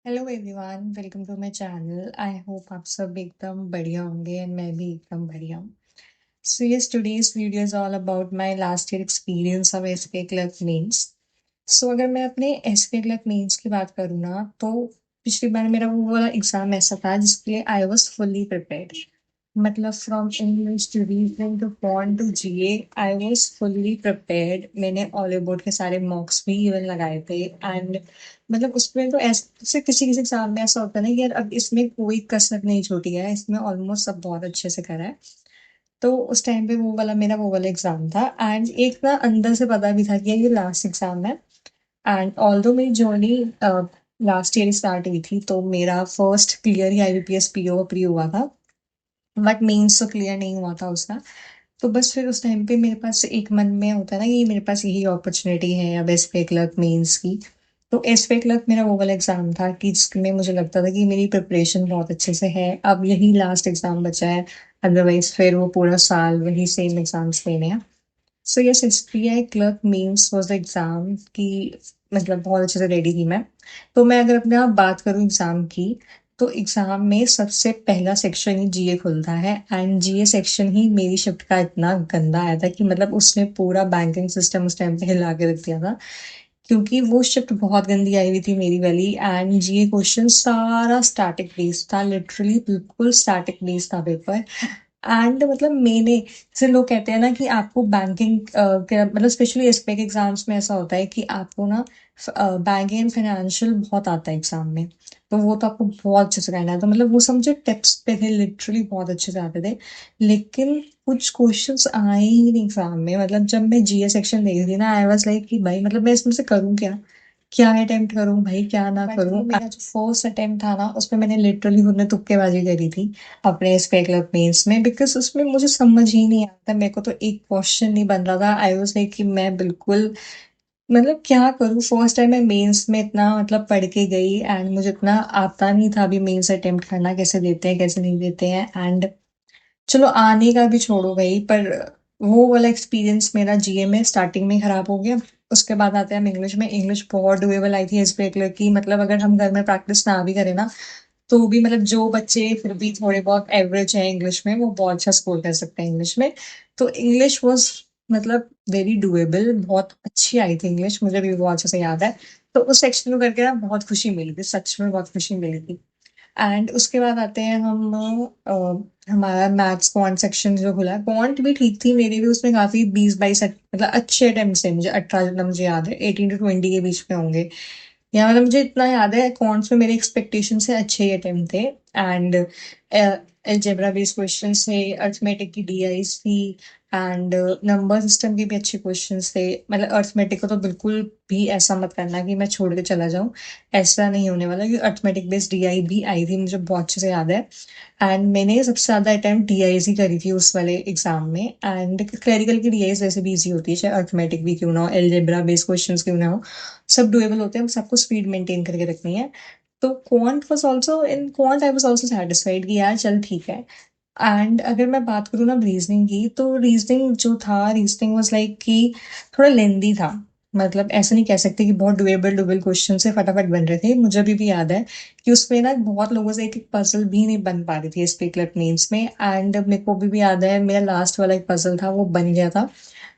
Hello everyone, welcome to my channel. I hope आप सब एकदम बढ़िया होंगे एंड मैं भी एकदम बढ़िया हूँ। So yes, today's video is all about my last year experience of SBI clerk mains. So अगर मैं अपने एसपीए क्लर्क मेंस की बात करूँ ना, तो पिछली बार मेरा वो वाला एग्जाम ऐसा था जिसके लिए आई वाज फुल्ली प्रिपेयर्ड। मतलब from English to reasoning to point to GA, I was fully prepared. मैंने ऑलिव बोर्ड के सारे मॉक्स भी इवन लगाए थे एंड मतलब उसमें तो ऐसे किसी किसी एग्जाम में ऐसा होता है ना कि यार अब इसमें कोई कसर नहीं छूटी है, इसमें ऑलमोस्ट सब बहुत अच्छे से करा है। तो उस टाइम पे वो वाला एग्जाम था एंड एक ना अंदर से पता भी था कि ये लास्ट एग्जाम है। एंड ऑल्दो मेरी जर्नी लास्ट ईयर स्टार्ट हुई थी, तो मेरा फर्स्ट क्लियर ही आईबीपीएस पीओ प्री हुआ था, बट मेंस तो क्लियर नहीं हुआ था उसका। तो बस फिर उस टाइम पे मेरे पास एक मन में होता है ना कि मेरे पास यही अपॉर्चुनिटी है अब एसपीए क्लर्क मेंस की। तो एसपीए क्लर्क मेरा वो वाला एग्जाम था कि जिसमें मुझे लगता था कि मेरी प्रिपरेशन बहुत अच्छे से है, अब यही लास्ट एग्जाम बचा है। अदरवाइज फिर वो पूरा साल वही सेम एग्जाम्स लेने हैं। So yes, SBI clerk mains was the exam की, मतलब बहुत अच्छे से रेडी थी मैं। तो मैं अगर अपने आप बात करूँ एग्जाम की, तो एग्जाम में सबसे पहला सेक्शन ही जीए खुलता है एंड जीए सेक्शन ही मेरी शिफ्ट का इतना गंदा आया था कि मतलब उसने पूरा बैंकिंग सिस्टम उस टाइम पे हिला के रख दिया था। क्योंकि वो शिफ्ट बहुत गंदी आई हुई थी मेरी वाली एंड जीए क्वेश्चन सारा स्टैटिक बेस्ड था, लिटरली बिल्कुल स्टैटिक बेस्ड था पेपर। एंड मतलब मैंने, जैसे लोग कहते हैं ना कि आपको बैंकिंग मतलब स्पेशली एसपीए के एग्जाम्स में ऐसा होता है कि आपको ना बैंकिंग एंड फाइनेंशियल बहुत आता है एग्जाम में। तो वो तो आपको बहुत अच्छे से करना है, तो मतलब वो सब मुझे टिप्स पे थे, लिटरली बहुत अच्छे से आते थे। लेकिन कुछ क्वेश्चंस आए ही नहीं एग्जाम में। मतलब जब मैं जीए सेक्शन देख रही थी ना, आई वाज लाइक कि भाई मतलब मैं इसमें से करूँ क्या, क्या अटेम्प्ट करूँ भाई, क्या ना करूँ। मेरा जो फर्स्ट अटेम्प्ट था ना, उसमें मैंने लिटरली खुद ने तुक्केबाजी करी थी अपने स्पेक क्लब मेंस में, बिकॉज उसमें मुझे समझ ही नहीं आता। मेरे को तो एक क्वेश्चन नहीं बन रहा था। आई वाज लाइक कि मैं बिल्कुल मतलब क्या करूँ। फर्स्ट टाइम मैं मेंस में इतना मतलब पढ़ के गई एंड मुझे इतना आता नहीं था अभी मेंस अटेम्प्ट करना कैसे देते हैं कैसे नहीं देते हैं। एंड चलो आने का भी छोड़ो भाई, पर वो वाला एक्सपीरियंस मेरा जीए में स्टार्टिंग में खराब हो गया। उसके बाद आते हैं हम इंग्लिश में। इंग्लिश बहुत डुएबल आई थी इस पेपर की, मतलब अगर हम घर में प्रैक्टिस ना भी करें ना, तो भी मतलब जो बच्चे फिर भी थोड़े बहुत एवरेज है इंग्लिश में, वो बहुत अच्छा स्कोर कर सकते हैं इंग्लिश में। तो इंग्लिश वाज मतलब वेरी डुएबल, बहुत अच्छी आई थी इंग्लिश, मुझे भी बहुत अच्छे से याद है। तो उस सेक्शन को करके ना बहुत खुशी मिली थी, सच में बहुत खुशी मिली थी। एंड उसके बाद आते हैं हम हमारा मैथ्स क्वांट सेक्शन जो खुला है। क्वांट भी ठीक थी मेरी भी, उसमें काफी 20-22 मतलब अच्छे अटेम्प्ट थे। मुझे 18 जितना मुझे याद है, 18 to 20 के बीच में होंगे। या मतलब मुझे इतना याद है क्वांट्स में मेरे एक्सपेक्टेशन से अच्छे ही अटेम्प्ट थे। एंड अलजेब्रा बेस्ड क्वेश्चन थे, अर्थमेटिक की डीआईज थी एंड नंबर सिस्टम के भी अच्छे क्वेश्चंस थे। मतलब अर्थमेटिक को तो बिल्कुल भी ऐसा मत करना कि मैं छोड़ के चला जाऊं, ऐसा नहीं होने वाला, क्योंकि अर्थमेटिक बेस्ड डीआई भी आई थी, मुझे बहुत अच्छे से याद है। एंड मैंने सबसे ज्यादा अटेम्प्ट डीआईज ही करी थी उस वाले एग्जाम में। एंड क्लरिकल की डीआईज वैसे भी इजी होती है, चाहे अर्थमेटिक भी क्यों ना हो, एलजेब्रा बेस्ड क्वेश्चंस क्यों ना हो, सब डुएबल होते हैं, सबको स्पीड मेंटेन करके रखनी है। तो quant was also, in quant I was also satisfied कि यार चल ठीक है। एंड अगर मैं बात करूँ ना रीजनिंग की, तो रीजनिंग जो था, रीजनिंग वाज लाइक कि थोड़ा लेंदी था। मतलब ऐसा नहीं कह सकते कि बहुत डुएबल डुएबल क्वेश्चन से फटाफट बन रहे थे। मुझे अभी भी याद है कि उसमें ना बहुत लोगों से एक एक पजल भी नहीं बन पा रही थी स्पीक लेट मीन्स में। एंड मेरे को अभी भी याद है मेरा लास्ट वाला एक पजल था, वो बन गया था।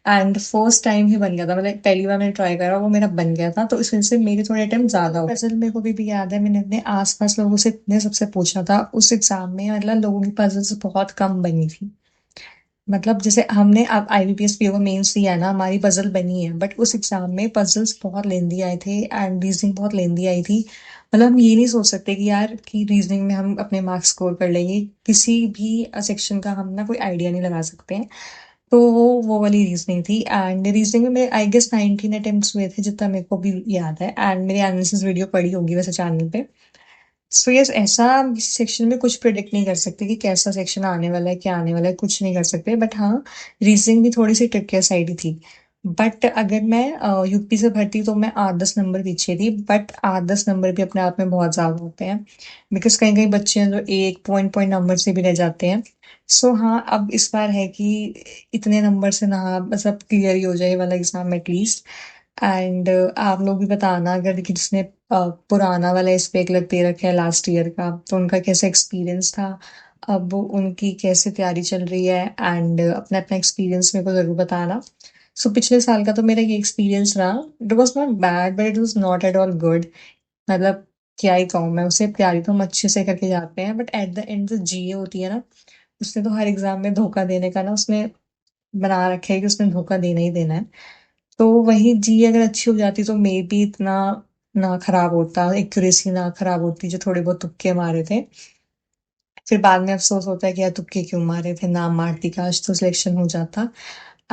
एंड फर्स्ट टाइम ही बन गया था, मतलब पहली बार मैंने ट्राई करा, वो मेरा बन गया था। तो इस वजह से मेरे थोड़े अटेम्प्ट ज्यादा हो गए। पजल मेरे को भी याद है, मैंने अपने आसपास लोगों से इतने सबसे पूछा था उस एग्जाम में, मतलब लोगों की पजल्स बहुत कम बनी थी। मतलब जैसे हमने अब आईबीपीएस पीओ मेंस दिया है ना, हमारी पजल बनी है, बट उस एग्जाम में पजल्स बहुत लेंदी आए थे एंड रीजनिंग बहुत लेंदी आई थी। मतलब हम ये नहीं सोच सकते कि यार कि रीजनिंग में हम अपने मार्क्स स्कोर कर लेंगे, किसी भी सेक्शन का हम ना कोई आइडिया नहीं लगा सकते हैं। तो वो वाली रीजनिंग थी। एंड रीजनिंग में मेरे आई गेस 19 अटेम्प्ट्स हुए थे, जितना मेरे को भी याद है। एंड मेरी एनालिसिस वीडियो पड़ी होगी वैसे चैनल पे। सो यस, ऐसा हम किसी सेक्शन में कुछ प्रिडिक्ट नहीं कर सकते कि कैसा सेक्शन आने वाला है, क्या आने वाला है, कुछ नहीं कर सकते। बट हाँ, रीजनिंग भी थोड़ी सी ट्रिकियर साइड ही थी। बट अगर मैं यूपी से भरती तो मैं 8-10 नंबर पीछे थी, बट 8-10 नंबर भी अपने आप में बहुत ज्यादा होते हैं। बिकॉज कई कई बच्चे हैं जो एक पॉइंट पॉइंट नंबर से भी रह जाते हैं। सो हाँ, अब इस बार है कि इतने नंबर से ना मतलब क्लियर ही हो जाए वाला एग्जाम एटलीस्ट। एंड आप लोग भी बताना अगर कि जिसने पुराना वाला इस पे क्लर्क दे रखा है लास्ट ईयर का, तो उनका कैसा एक्सपीरियंस था, अब उनकी कैसे तैयारी चल रही है, एंड अपना अपना एक्सपीरियंस मेरे को ज़रूर बताना। सो पिछले साल का तो मेरा ये एक्सपीरियंस रहा। It was not bad but it was not at all good. मतलब क्या ही कहूँ मैं उसे, तैयारी तो हम अच्छे से करके जाते हैं बट एट द एंड जो जीए होती है ना, उसने तो हर एग्जाम में धोखा देने का ना, उसने बना रखा है कि उसने धोखा देना ही देना है। तो वही जी अगर अच्छी हो जाती तो मे बी इतना ना खराब होता, एक्यूरेसी ना खराब होती, जो थोड़े बहुत तुक्के मारे थे। फिर बाद में अफसोस होता है कि यार तुक्के क्यों मारे थे, ना मारती, काश तो सिलेक्शन हो जाता।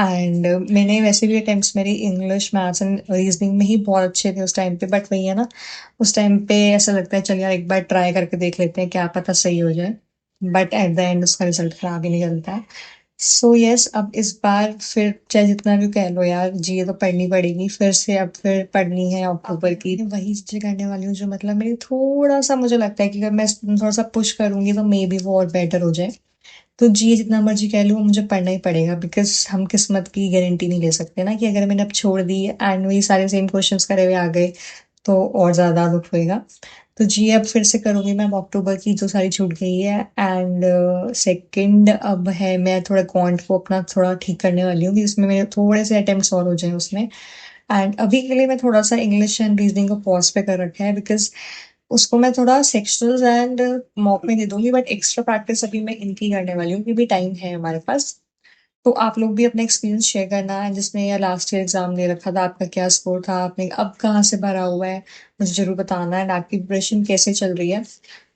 एंड मैंने वैसे भी अटेम्प्ट्स मेरी इंग्लिश मैथ्स एंड रीजनिंग में ही बहुत अच्छे थे उस टाइम पे, बट वही है ना, उस टाइम पे ऐसा लगता है चल यार एक बार ट्राई करके देख लेते हैं, क्या पता सही हो जाए। बट एट द एंड उसका रिजल्ट खराब ही निकलता है। सो यस, अब इस बार फिर चाहे जितना भी कह लो यार, जी तो पढ़नी पड़ेगी फिर से, अब फिर पढ़नी है अक्टूबर की। वही चीज़ें करने वाली हूँ जो मतलब मेरी थोड़ा सा मुझे लगता है कि अगर मैं थोड़ा सा पुश करूंगी तो मे बी वो और बेटर हो जाए। तो जी जितना मर्जी कह लूँ, मुझे पढ़ना ही पड़ेगा, बिकॉज हम किस्मत की गारंटी नहीं ले सकते ना, कि अगर मैंने अब छोड़ दी एंड वही सारे सेम क्वेश्चंस करे हुए आ गए तो और ज़्यादा दुख होएगा। तो जी अब फिर से करूँगी मैं, अब अक्टूबर की जो सारी छूट गई है। एंड सेकंड अब है, मैं थोड़ा क्वांट को अपना थोड़ा ठीक करने वाली हूँ कि इसमें मेरे थोड़े से अटेम्प्ट्स और हो जाएं उसमें। एंड अभी के लिए मैं थोड़ा सा इंग्लिश एंड रीजनिंग को पॉज पे कर रखा है, बिकॉज उसको मैं थोड़ा सेक्शनल्स एंड मॉक में दे दूंगी, बट एक्स्ट्रा प्रैक्टिस अभी मैं इनकी करने वाली हूँ क्योंकि टाइम है हमारे पास। तो आप लोग भी अपना एक्सपीरियंस शेयर करना है, जिसने या लास्ट ईयर एग्जाम दे रखा था, आपका क्या स्कोर था, आपने अब कहाँ से भरा हुआ है, मुझे जरूर बताना है, आपकी प्रिपरेशन कैसे चल रही है।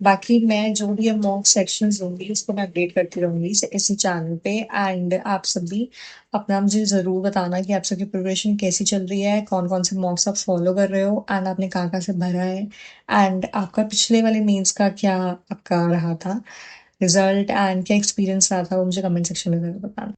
बाकी मैं जो भी अब मॉक सेक्शंस दूंगी उसको मैं अपडेट करती रहूंगी इसी चैनल पे। एंड आप सब भी अपना मुझे ज़रूर बताना कि आप सबकी प्रिपरेशन कैसी चल रही है, कौन कौन से मॉक्स आप फॉलो कर रहे हो, एंड आपने कहाँ कहाँ से भरा है, एंड आपका पिछले वाले मेंस का क्या आपका रहा था रिजल्ट, एंड क्या एक्सपीरियंस रहा था, वो मुझे कमेंट सेक्शन में ज़रूर बताना।